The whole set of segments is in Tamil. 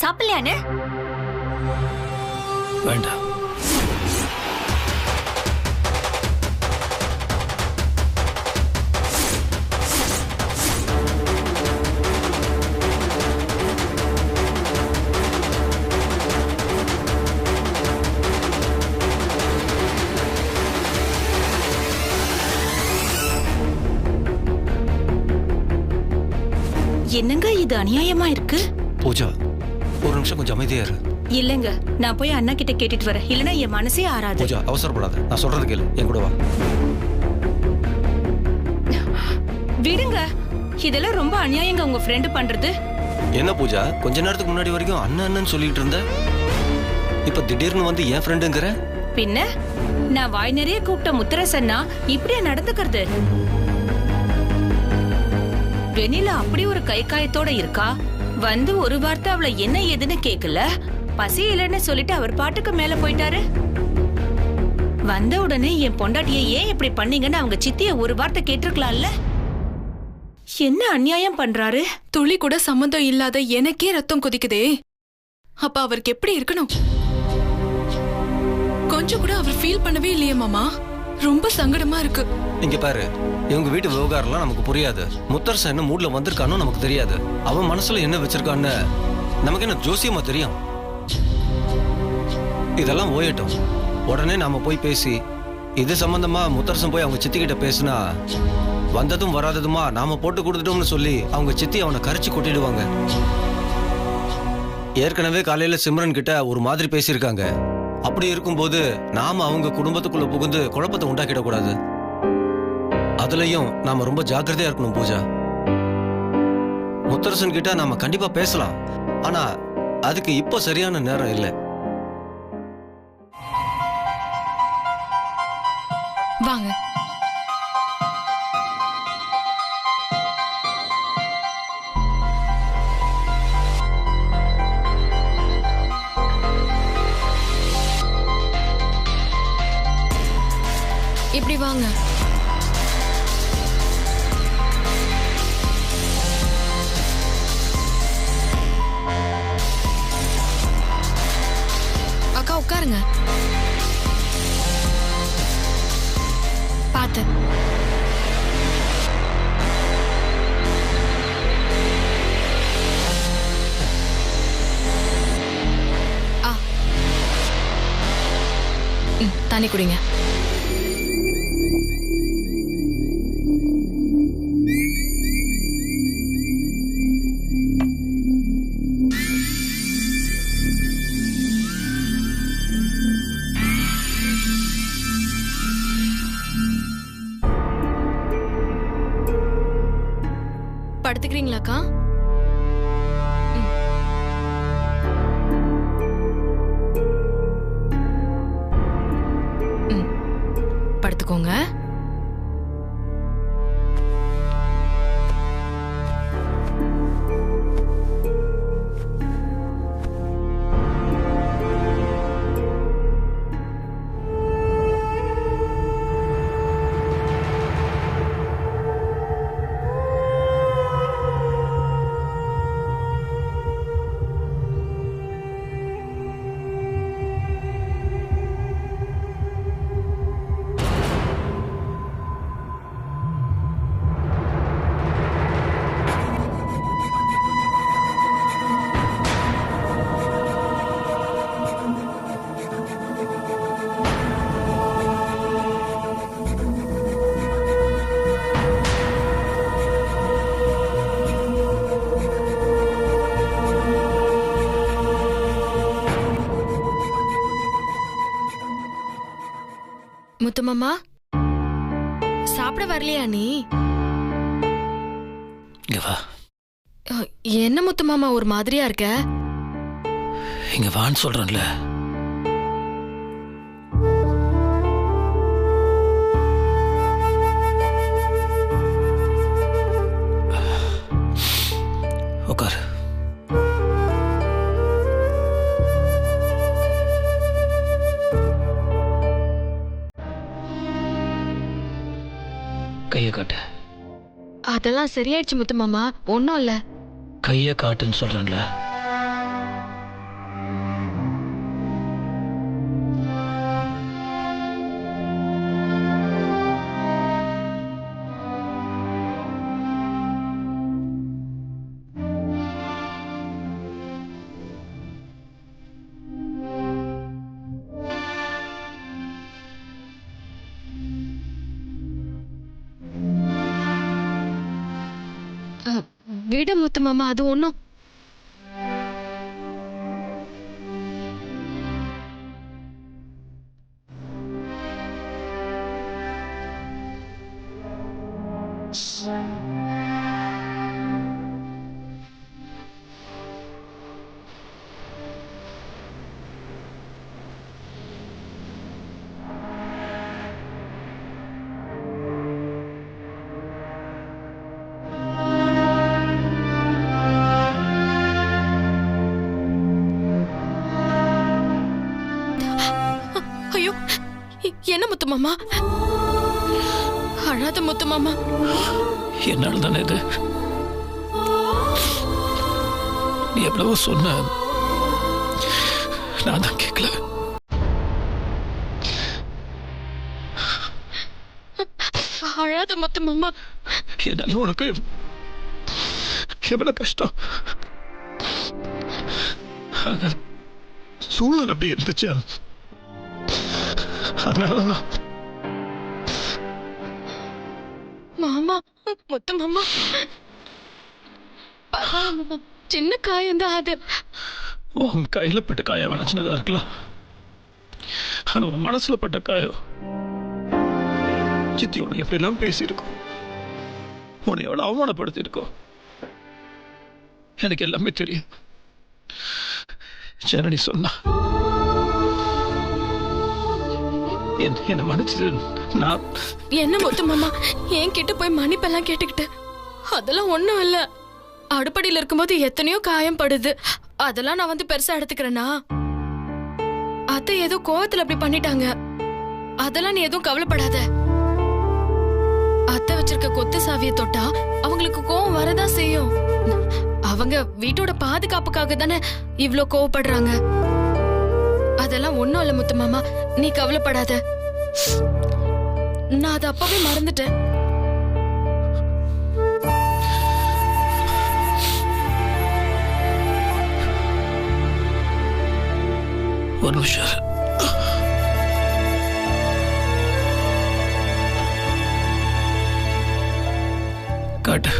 சாப்பிடலையானே? வேண்டாம். என்னங்க இது அநியாயமா இருக்கு? பூஜா, ஒரு நிமிஷம் கொஞ்சம் அமைதியா இரு. இல்லங்க, நான் போய் அண்ணா கிட்ட கேட்டுட்டு வரேன். இல்லனா என் மனசே ஆறாது. பூஜா, அவசரப்படாத. நான் சொல்றது கேளு. என் கூட வா. விடுங்க. இதெல்லாம் ரொம்ப அநியாயங்க உங்க ஃப்ரெண்ட் பண்றது. என்ன பூஜா, கொஞ்ச நேரத்துக்கு முன்னாடி வரைக்கும் அண்ணன் அண்ணன் சொல்லிட்டு இருந்த, இப்ப திடீர்னு வந்து என் ஃப்ரெண்டுங்கற? பின்ன நான் வாய் நிறைய கூப்பிட்ட முத்தரசன்னா இப்படியே நடந்துக்கிறது? வெண்ணிலா அப்படி ஒரு கை காயத்தோட இருக்கா. வந்து ஒரு வார்த்தை அவளை என்ன ஏதுன்னு கேக்கல. பசி இல்லைன்னு சொல்லிட்டு அவர் பாட்டுக்கு மேல போயிட்டாரு. வந்த உடனே என் பொண்டாட்டியை ஏன் இப்படி பண்ணீங்கன்னு அவங்க சித்திய ஒரு வார்த்தை கேட்டிருக்கலாம்ல. என்ன அநியாயம் பண்றாரு. துளி கூட சம்மந்தம் இல்லாத எனக்கே ரத்தம் கொதிக்குதே. அப்ப அவருக்கு எப்படி இருக்கணும்? கொஞ்சம் கூட அவர் ஃபீல் பண்ணவே இல்லையே மாமா. ரொம்ப சங்கடமா இருக்கு. இங்க பாரு, இவங்க வீட்டு விவகாரம்லாம் நமக்கு புரியாது. முத்தரசன் என்ன மூட்ல வந்திருக்கானோ நமக்கு தெரியாது. அவன் மனசுல என்ன வச்சிருக்கான்னு நமக்கு என்ன ஜோசியமா தெரியும்? இதெல்லாம் ஓயட்டும். உடனே நாம போய் பேசி இது சம்பந்தமா முத்தரசன் போய் அவங்க சித்தி கிட்ட பேசினா, வந்ததும் வராததுமா நாம போட்டு கொடுத்துட்டோம்னு சொல்லி அவங்க சித்தி அவனை கரிச்சு கொட்டிடுவாங்க. ஏற்கனவே காலையில சிம்ரன் கிட்ட ஒரு மாதிரி பேசியிருக்காங்க. அப்படி இருக்கும்போது நாம அவங்க குடும்பத்துக்குள்ள புகுந்து குழப்பத்தை உண்டாக்கிட கூடாது. அதுலயும் நாம ரொம்ப ஜாக்கிரதையா இருக்கணும் பூஜா. முத்தரசன் கிட்ட நாம கண்டிப்பா பேசலாம். ஆனா அதுக்கு இப்போ சரியான நேரம் இல்லை. வாங்க. இப்படி வாங்க. அக்கா உட்காருங்க. பாத்து. தண்ணி குடிங்க. படுத்துக்கிறீங்களாக்கா? படுத்துக்கோங்க. முத்துமாமா, சாப்பிட வரலையா நீ? இங்க வா. என்ன முத்துமாமா ஒரு மாதிரியா இருக்க? இங்க வான்னு சொல்றேன்ல. உட்காரு. கையை காட்டு. அதெல்லாம் சரியாயிடுச்சு முத்துமாமா, ஒன்னும் இல்ல. கையை காட்டுன்னு சொல்றேன்ல. விட முத்து மாமா, அது ஒண்ணும். ஐயோ, என்ன முத்து மாமா? அழாத முத்து மாமா. என்னால தானே இது. நீ எவ்வளவோ சொன்ன, நான் தான் கேட்கல. அழாத முத்து மாமா. என்னால உனக்கு எவ்வளவு கஷ்டம். ஆனா, சூழல் அப்படி இருந்துச்சு. அதனால மாமா, முத்து மாமா, சின்ன காயம் தான் அது. உன் கையில பட்ட காயம் வேணா சின்னதா இருக்கலாம். ஆனா உன் மனசுல பட்ட காயம் சித்தி உனக்கு எப்படிலாம் பேசியிருக்கோம், உன்னை எவ்வளவு அவமானப்படுத்தியிருக்கோம், எனக்கு எல்லாமே தெரியும். ஜனனி சொன்னா என்ன மன்னிச்சு. நான் என்ன முத்து மாமா, என் கிட்ட போய் மன்னிப்பெல்லாம் கேட்டுக்கிட்டு? அதெல்லாம் ஒண்ணும் இல்ல. அடுப்படியில இருக்கும்போது எத்தனையோ காயம் படுது, அதெல்லாம் நான் வந்து பெருசா எடுத்துக்கிறேனா? அத்தை ஏதோ கோவத்துல அப்படி பண்ணிட்டாங்க, அதெல்லாம் நீ எதுவும் கவலைப்படாத. அத்தை வச்சிருக்க கொத்து சாவியை தொட்டா அவங்களுக்கு கோவம் வரதான் செய்யும். அவங்க வீட்டோட பாதுகாப்புக்காக தானே இவ்ளோ கோவப்படுறாங்க. அதெல்லாம் ஒண்ணும் இல்ல முத்து மாமா, நீ கவலைப்படாத. நான் அதை அப்பவே மறந்துட்டேன். ஒரு நிமிஷம். காட்டு.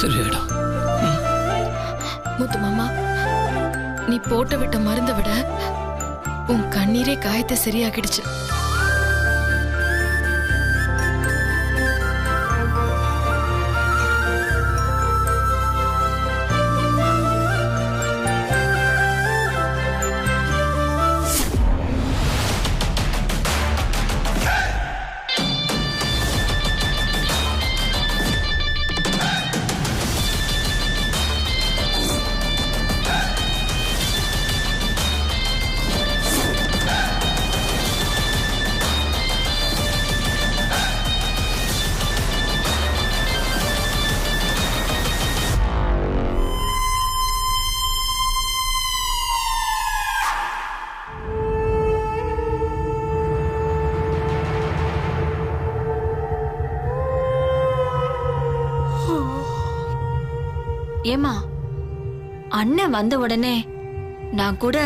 சரியாயிடும். முத்து மாமா, நீ போட்டு விட்ட மருந்தை விட உன் கண்ணீரே காயத்தை சரியாகிடுச்சு. ஏமா, அண்ணன் வந்த உடனே நான் கூட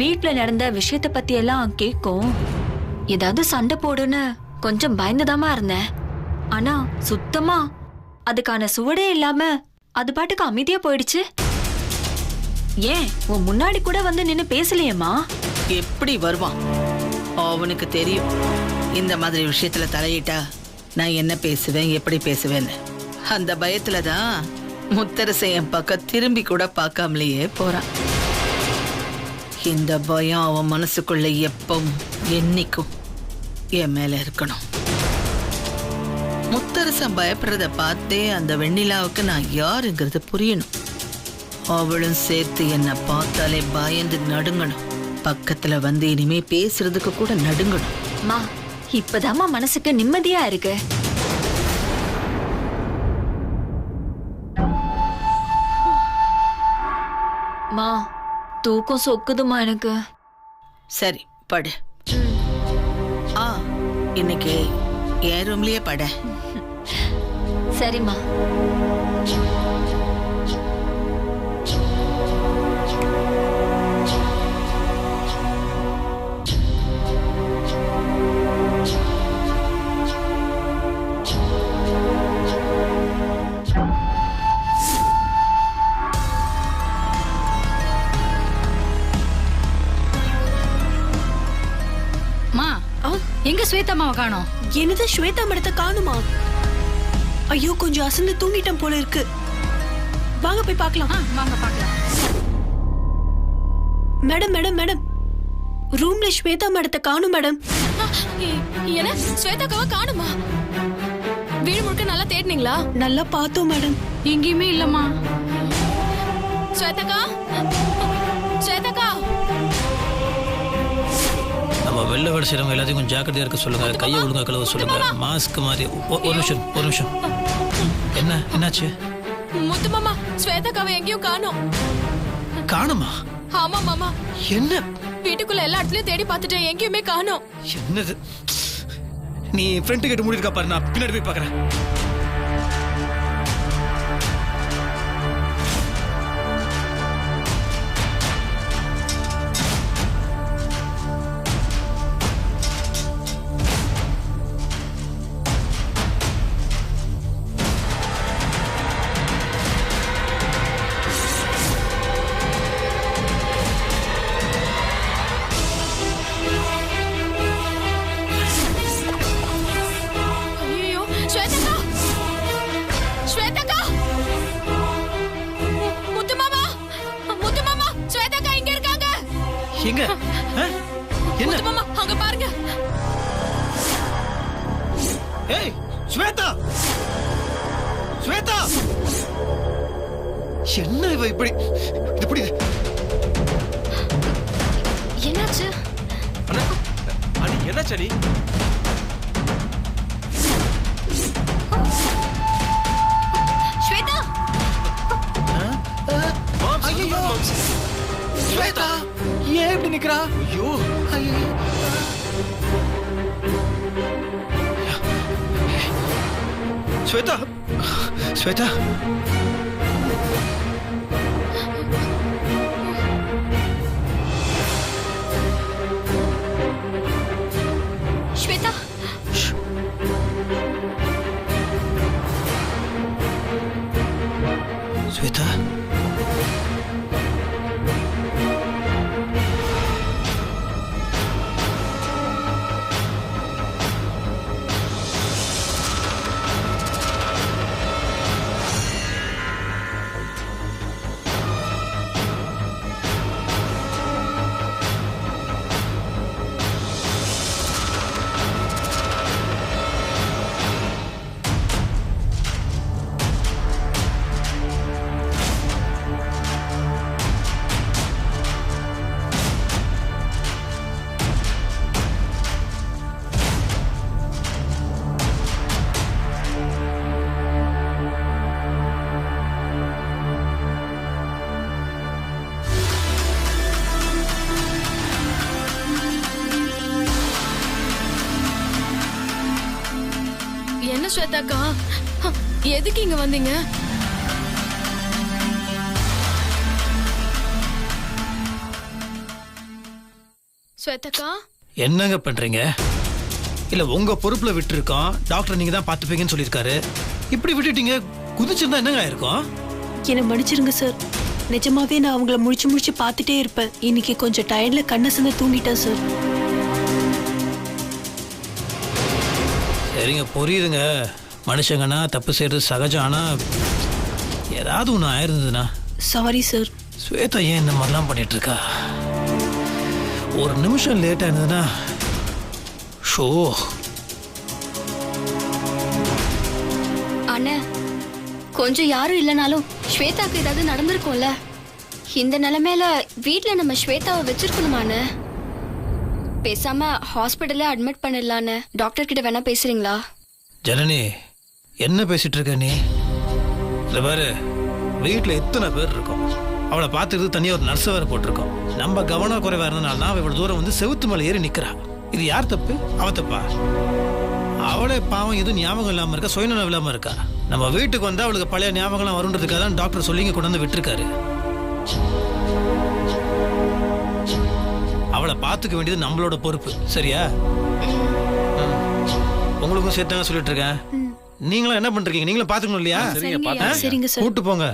வீட்ல நடந்த விஷயத்த பத்தி எல்லாம் கேட்கும் ஏதாவது சண்டை போடுன்னு கொஞ்சம் பயந்துதாமா இருந்தேன். ஆனா சுத்தமா அதுக்கான சுவடே இல்லாம அது பாட்டுக்கு அமைதியா போயிடுச்சு. ஏன் உன் முன்னாடி கூட வந்து நின்னு பேசலையேம்மா? எப்படி வருவான்? அவனுக்கு தெரியும் இந்த மாதிரி விஷயத்துல தலையிட்டா நான் என்ன பேசுவேன், எப்படி பேசுவேன்னு. அந்த பயத்துல தான் முத்தரசை என் பக்கம் திரும்பி கூட பார்க்காமலேயே போறான். இந்த பயம் அவன் மனசுக்குள்ள எப்பவும் என்னைக்கும் என் மேல இருக்கணும். முத்தரசன் பயப்படுறத பார்த்தே அந்த வெண்ணிலாவுக்கு நான் யாருங்கிறது புரியணும். அவளும் சேர்த்து என்ன பார்த்தாலே பயந்து நடுங்கணும். பக்கத்துல வந்து இனிமே பேசுறதுக்கு கூட நடுங்கணும். மா, இப்பதாம்மா மனசுக்கு நிம்மதியா இருக்கு. தூக்கம் சொக்குதுமா எனக்கு. சரி படு. ஆ இன்னைக்கு என் ரூம்லயே பட. சரிம்மா. எங்க ஸ்வேதாமாவை காணோம்? என்னது ஸ்வேதா மேடத்தை காணுமா? ஐயோ கொஞ்சம் அசந்து தூங்கிட்டேன் போல இருக்கு. வாங்க போய் பார்க்கலாம். வாங்க பார்க்கலாம். மேடம் மேடம் மேடம், ரூம்ல ஸ்வேதா மேடத்தை காணும் மேடம். என்ன ஸ்வேதாக்காவை காணுமா? வீடு முழுக்க நல்லா தேடினீங்களா? நல்லா பார்த்தோம் மேடம். எங்கேயுமே இல்லம்மா. ஸ்வேதாக்கா, ஸ்வேதாக்கா. நம்ம வெளில வேலை செய்கிறவங்க எல்லாத்தையும் கொஞ்சம் ஜாக்கிரதையாக இருக்க சொல்லுங்க. கையை ஒழுங்கா கழுவ சொல்லுங்க. மாஸ்க் மாதிரி. ஒரு நிமிஷம். என்னாச்சு? முத்து மாமா, ஸ்வேதாக்காவை எங்கேயும் காணோம். காணுமா? ஆமா மாமா. என்ன? வீட்டுக்குள்ள எல்லா இடத்துலயும் தேடி பார்த்துட்டேன், எங்கேயுமே காணோம். என்னது? நீ ஃப்ரண்ட் கேட் மூடி இருக்கா பாரு, நான் பின்னாடி போய் பார்க்கறேன். எங்க? என்ன மாமா அங்க பாருங்க. ஏய் ஸ்வேதா, ஸ்வேதா, என்ன இவ இப்படி இப்படி? என்னாச்சு? அடி என்னாச்சு? அடி ஸ்வேதா. ஐயோ ஸ்வேதா, ஏன் இப்படி நிக்கிறா? ஐயோ ஸ்வேதா, ஸ்வேதா. ஸ்வேதா. ஸ்வேதா, என்ன ஸ்வேதாக்கா, எதுக்கு இங்க வந்தீங்க? ஸ்வேதாக்கா, என்னங்க பண்றீங்க? இல்ல உங்க பொறுப்புல விட்டுருக்கோம். டாக்டர் நீங்க தான் பாத்துப்பீங்கன்னு சொல்லியிருக்காரு. இப்படி விட்டுட்டீங்க. குதிச்சிருந்தா என்னங்க ஆயிருக்கும்? என்னை மன்னிச்சிருங்க சார். நிஜமாவே நான் அவங்கள முடிச்சு பார்த்துட்டே இருப்பேன். இன்னைக்கு கொஞ்சம் டயர்ட்ல கண்ணை சந்த தூங்கிட்டேன் சார். சரிங்க, புரியுதுங்க. மனுஷங்கன்னா தப்பு செய்யறது சகஜம். ஆனா ஏதாவது ஒன்று ஆயிருந்ததுன்னா? Sorry sir. ஸ்வேதா ஏன் இந்த மாதிரிலாம் பண்ணிட்டு இருக்கா? ஒரு நிமிஷம் லேட்டா இருந்ததுன்னா ஷோ. அண்ணே, கொஞ்சம் யாரும் இல்லைனாலும் ஸ்வேதாக்கு ஏதாவது நடந்திருக்கும்ல. இந்த நிலைமையில வீட்ல நம்ம ஸ்வேதாவை வச்சிருக்கணுமாண்ணே? பேசாம ஹாஸ்பிட்டல்ல அட்மிட் பண்ணிடலான்னு டாக்டர் கிட்ட வேணா பேசுறீங்களா? ஜனனி, என்ன பேசிட்டு இருக்க நீ? இந்த பாரு, வீட்டுல எத்தனை பேர் இருக்கோம். அவளை பார்த்துக்கிறது தனியாக ஒரு நர்ஸை வேற போட்டிருக்கோம். நம்ம கவனம் குறைவா இருந்தனால தான் அவள் இவ்வளவு தூரம் வந்து செவுத்து மேலே ஏறி நிற்கிறா. இது யார் தப்பு? அவ தப்பா? அவளே பாவம் எதுவும் ஞாபகம் இல்லாமல் இருக்கா, சுயநலம் இல்லாமல் இருக்கா. நம்ம வீட்டுக்கு வந்தால் அவளுக்கு பழைய ஞாபகம்லாம் வருன்றதுக்காக தான் டாக்டர் சொல்லி இங்கே கொண்டு வந்து விட்டுருக்காரு. அவளை பார்த்துக்க வேண்டியது நம்மளோட பொறுப்பு, சரியா? உங்களுக்கும் சேர்த்தாங்க சொல்லிட்டு இருக்கேன். நீங்களும் என்ன பண்றீங்க? நீங்களும் பாத்துக்கணும் இல்லையா? சரிங்க சார். கூட்டு போங்க.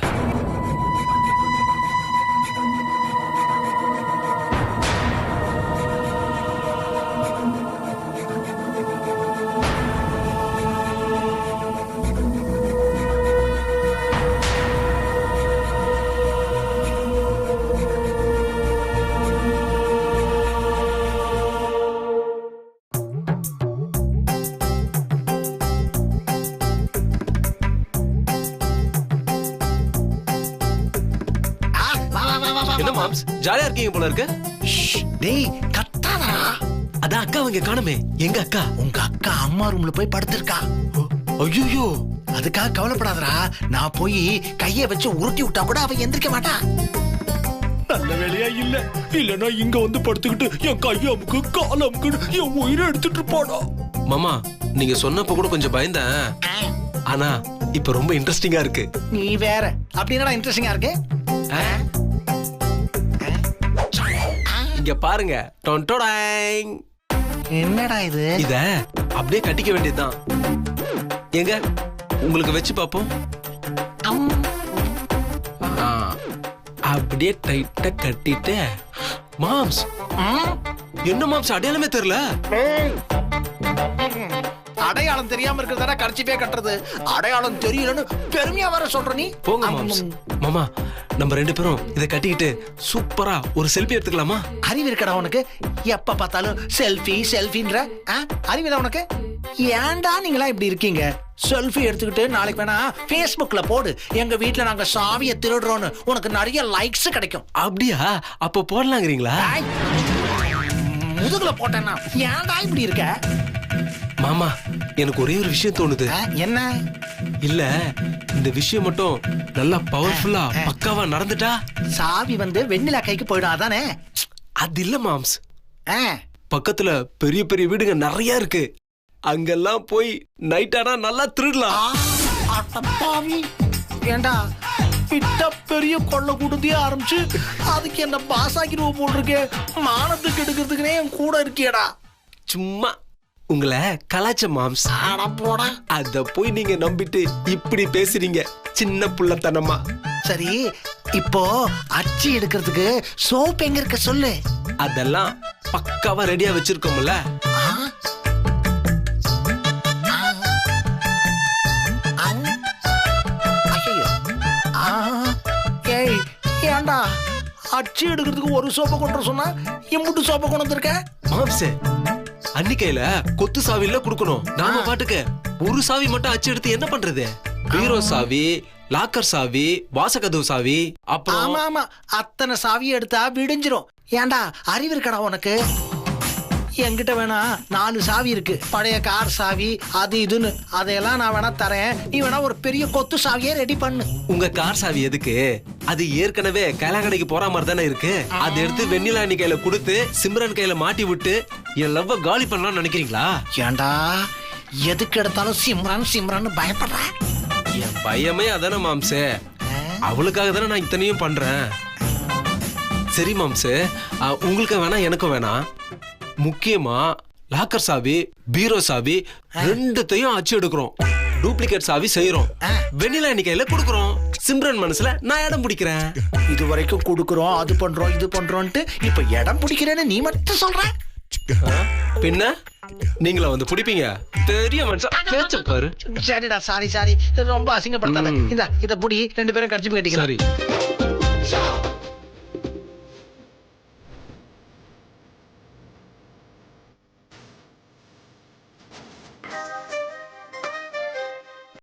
என்ன மாம்ஸ் ஜாலியா இருக்கீங்க போல இருக்கு. டேய் கத்தாதடா. அதான் அக்கா இங்க காணுமே. எங்க அக்கா? உங்க அக்கா அம்மா ரூம்ல போய் படுத்திருக்கா. ஐயோ, அதுக்காக கவலைப்படாதடா. நான் போய் கைய வச்சு உருட்டி விட்டா கூட அவ எந்திரிக்க மாட்டா. நல்ல வேலையா இல்ல, இல்லனா இங்க வந்து படுத்துக்கிட்டு என் கையமுக்கு காலமுக்கு என் உயிரை எடுத்துட்டு இருப்பாடா. மாமா நீங்க சொன்னப்ப கூட கொஞ்சம் பயந்தேன். ஆனா இப்ப ரொம்ப இன்ட்ரெஸ்டிங்கா இருக்கு. நீ வேற. அப்படி என்னடா இன்ட்ரெஸ்டிங்கா இருக்கு? இங்க பாருங்க. டொன்டோடாங். என்னடா இது? இத அப்படியே கட்டிக்க வேண்டியதுதான். எங்க உங்களுக்கு வச்சு பாப்போம். அப்படியே டைட்டா கட்டிட்டு. மாம்ஸ் என்ன மாம்ஸ் அடையாளமே தெரியல. அடையாளம் தெரியாம இருக்கிறதா கர்ச்சிப்பே கட்டுறது. அடையாளம் தெரியலன்னு பெருமையா வர சொல்ற நீ. போங்க மாம்ஸ். மாமா நம்ம ரெண்டு பேரும் இத கட்டிக்கிட்டு சூப்பரா ஒரு செல்ஃபி எடுத்துக்கலாமா? அறிவு இருக்கடா உனக்கு? எப்ப பார்த்தாலும் செல்ஃபி செல்ஃபின்ற அறிவுடா உனக்கு? ஏன்டா நீங்களா இப்படி இருக்கீங்க? செல்ஃபி எடுத்துக்கிட்டு நாளைக்கு வேணா Facebookல போடு. எங்க வீட்டுல நாங்க சாவியை திருடுறோம்னு உனக்கு நிறைய லைக்ஸ் கிடைக்கும். அப்படியா? அப்ப போடலாங்கிறீங்களா? முதுகுல போட்டேன்னா ஏன்டா இப்படி இருக்க? மாமா எனக்கு ஒரே ஒரு விஷயம் தோணுது. என்ன? இல்ல இந்த விஷயம் மட்டும் நல்லா பவர்ஃபுல்லா பக்காவா நடந்துட்டா சாவி வந்து வெண்ணிலா கைக்கு போயிடும். அதானே? அது இல்ல மாம்ஸ். பக்கத்துல பெரிய பெரிய வீடுங்க நிறைய இருக்கு. அங்கெல்லாம் போய் நைட் ஆனா நல்லா திருடலாம். ஏண்டா பிட்ட பெரிய கொள்ள கூட்டத்தையே ஆரம்பிச்சு அதுக்கு என்ன பாஸ் ஆக்கிடுவோம் போல் இருக்கே. மானத்துக்கு எடுக்கிறதுக்குனே என் கூட இருக்கியடா. சும்மா உங்களை கலாச்ச மாம்ஸ். அத போய் நீங்க நம்பிட்டு இப்படி பேசுறீங்க சின்ன புள்ளத்தனமா. சரி இப்போ அச்சி எடுக்கிறதுக்கு சோப் எங்க இருக்க சொல்லு. அதெல்லாம் பக்காவா ரெடியா வச்சிருக்கோம்ல. ஏண்டா அச்சி எடுக்கிறதுக்கு ஒரு சோப்பை கொண்டு சொன்னா எம்புட்டு சோப்பை கொண்டு வந்திருக்க? மாம்ஸ் அன்னிக்கையில கொத்து சாவில குடுக்கணும். நாம பாட்டுக்கு ஒரு சாவி மட்டும் அச்சு எடுத்து என்ன பண்றது? பீரோ சாவி, லாக்கர் சாவி, வாசகதவு சாவி, அப்புறம் ஆமா ஆமா அத்தனை சாவியை எடுத்தா விடிஞ்சிரும். ஏண்டா அறிவு இருக்கடா உனக்கு? என்கிட்ட வேணா 4 சாவி இருக்கு. பழைய கார் சாவி அது இதுன்னு. அதையெல்லாம் நான் வேணா தரேன். நீ வேணா ஒரு பெரிய கொத்து சாவியே ரெடி பண்ணு. உங்க கார் சாவி எதுக்கு? அது ஏற்கனவே கைலாங்கடைக்கு போற மாதிரி தானே இருக்கு. அதை எடுத்து வெண்ணிலா அண்ணி கையில கொடுத்து சிம்ரன் கையில மாட்டி விட்டு என் லவ்வ காலி பண்ணலாம்னு நினைக்கிறீங்களா? ஏண்டா எதுக்கு எடுத்தாலும் சிம்ரன் சிம்ரன் பயப்படுற? என் பையமே அதானே மாம்சே. அவளுக்காக தானே நான் இத்தனையும் பண்றேன். சரி மாம்சே, உங்களுக்கு வேணா எனக்கும் வேணாம். முக்கியமா லாக்கர் சாவி, பீரோ சாவி ரெண்டுத்தையும் அச்சு எடுக்கிறோம். டூப்ளிகேட் சாவி செய்யறோம். வெண்ணிலா அண்ணி கையில கொடுக்கறோம். சிம்ரன் மனசுல நான் இடம் பிடிக்கிறேன். இது வரைக்கும் கொடுக்கறோம், அது பண்றோம், இது பண்றோம்ட்டு இப்ப இடம் பிடிக்கிறேன்னு நீ மட்டும் சொல்ற. பின்ன நீங்களா வந்து பிடிப்பீங்க? தெரிய மனுஷன் பேச்ச பாரு. சரிடா சாரி சாரி ரொம்ப அசிங்கப்படுத்தாத. இத புடி 2 பேரும் கடிச்சு கட்டிக்கலாம். சரி